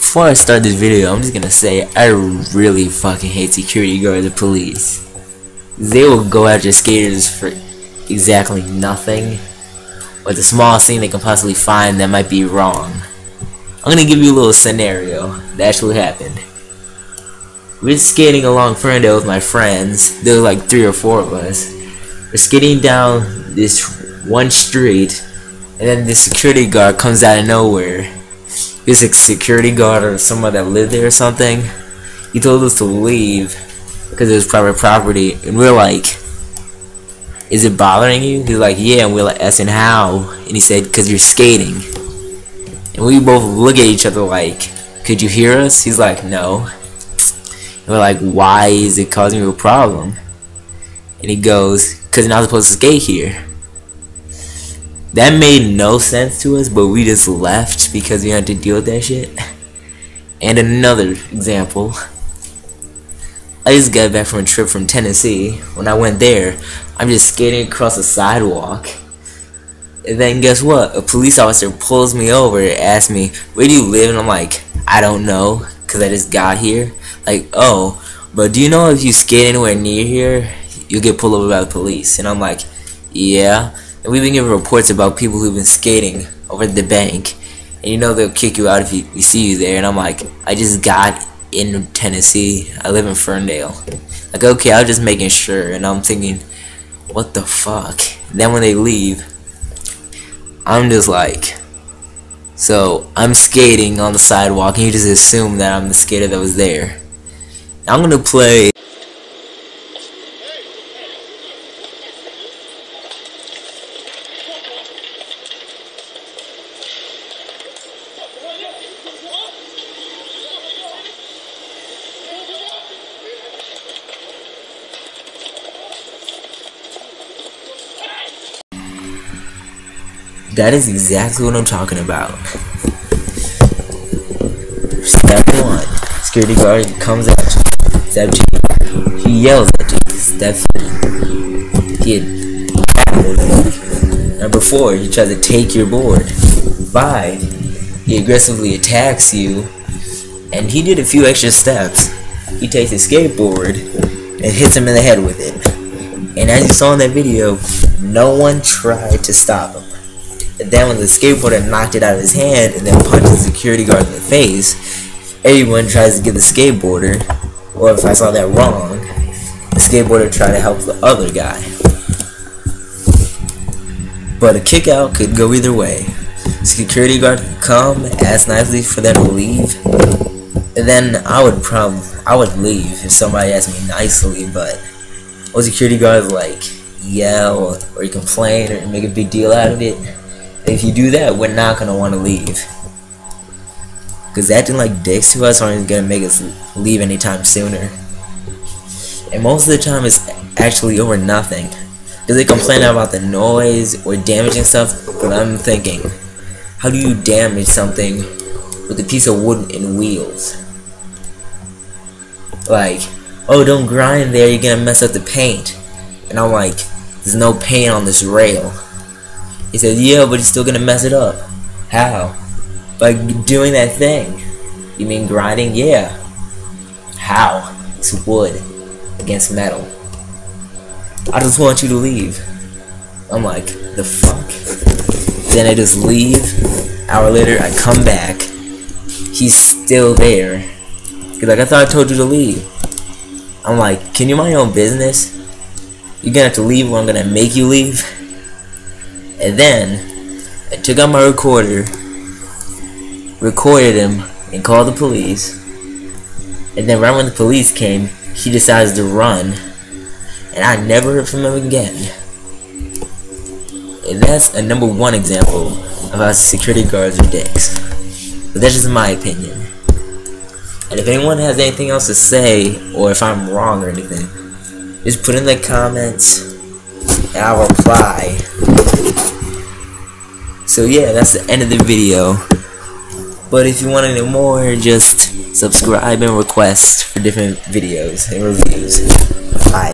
Before I start this video, I'm just gonna say I really fucking hate security guards and police. They will go after skaters for exactly nothing, or the smallest thing they can possibly find that might be wrong. I'm gonna give you a little scenario that actually happened. We're skating along Ferndale with my friends. There were like 3 or 4 of us. We're skating down this one street, and then this security guard comes out of nowhere. He's a security guard or someone that lived there or something. He told us to leave because it was private property, and we're like, "Is it bothering you?" He's like, "Yeah," and we're like asking how, and he said, "Cause you're skating." And we both look at each other like, "Could you hear us?" He's like, "No." And we're like, "Why is it causing you a problem?" And he goes, "Cause you're not supposed to skate here." That made no sense to us, but we just left because we had to deal with that shit. And another example, I just got back from a trip from Tennessee. When I went there, I'm just skating across the sidewalk, and then guess what? A police officer pulls me over and asks me, "Where do you live?" And I'm like, "I don't know, cause I just got here." Like, "Oh, but do you know if you skate anywhere near here, you'll get pulled over by the police?" And I'm like, "Yeah." And we've been getting reports about people who've been skating over at the bank, and you know they'll kick you out if we see you there. And I'm like, "I just got in Tennessee. I live in Ferndale." Like, okay, I was just making sure. And I'm thinking, what the fuck? And then when they leave, I'm just like, so I'm skating on the sidewalk, and you just assume that I'm the skater that was there. I'm gonna play. That is exactly what I'm talking about. Step 1, security guard comes at you. Step 2, he yells at you. Step 3, he Number 4, he tries to take your board. 5, he aggressively attacks you, and he did a few extra steps. He takes his skateboard and hits him in the head with it. And as you saw in that video, no one tried to stop him. And then when the skateboarder knocked it out of his hand and then punched the security guard in the face, everyone tries to get the skateboarder, or if I saw that wrong, the skateboarder tried to help the other guy. But a kick out could go either way. Security guard could come, ask nicely for them to leave, and then I would leave if somebody asked me nicely. But what security guards like yell or complain or make a big deal out of it? If you do that, we're not gonna want to leave, because acting like dicks to us aren't gonna make us leave anytime sooner. And most of the time it's actually over nothing, because they complain about the noise or damaging stuff. But I'm thinking, how do you damage something with a piece of wood and wheels? Like, "Oh, don't grind there, you're gonna mess up the paint." And I'm like, "There's no paint on this rail." He said, "Yeah, but he's still gonna mess it up." "How?" "By doing that thing." "You mean grinding?" "Yeah." "How?" "It's wood against metal." "I just want you to leave." I'm like, the fuck? Then I just leave. An hour later, I come back. He's still there. He's like, "I thought I told you to leave." I'm like, "Can you mind your own business? You're gonna have to leave or I'm gonna make you leave." And then I took out my recorder, recorded him, and called the police. And then right when the police came, he decides to run, and I never heard from him again. And that's a number 1 example of how security guards are dicks. But that's just my opinion. And if anyone has anything else to say, or if I'm wrong or anything, just put in the comments and I'll reply. So yeah, that's the end of the video. But if you want to know more, just subscribe and request for different videos and reviews. Bye.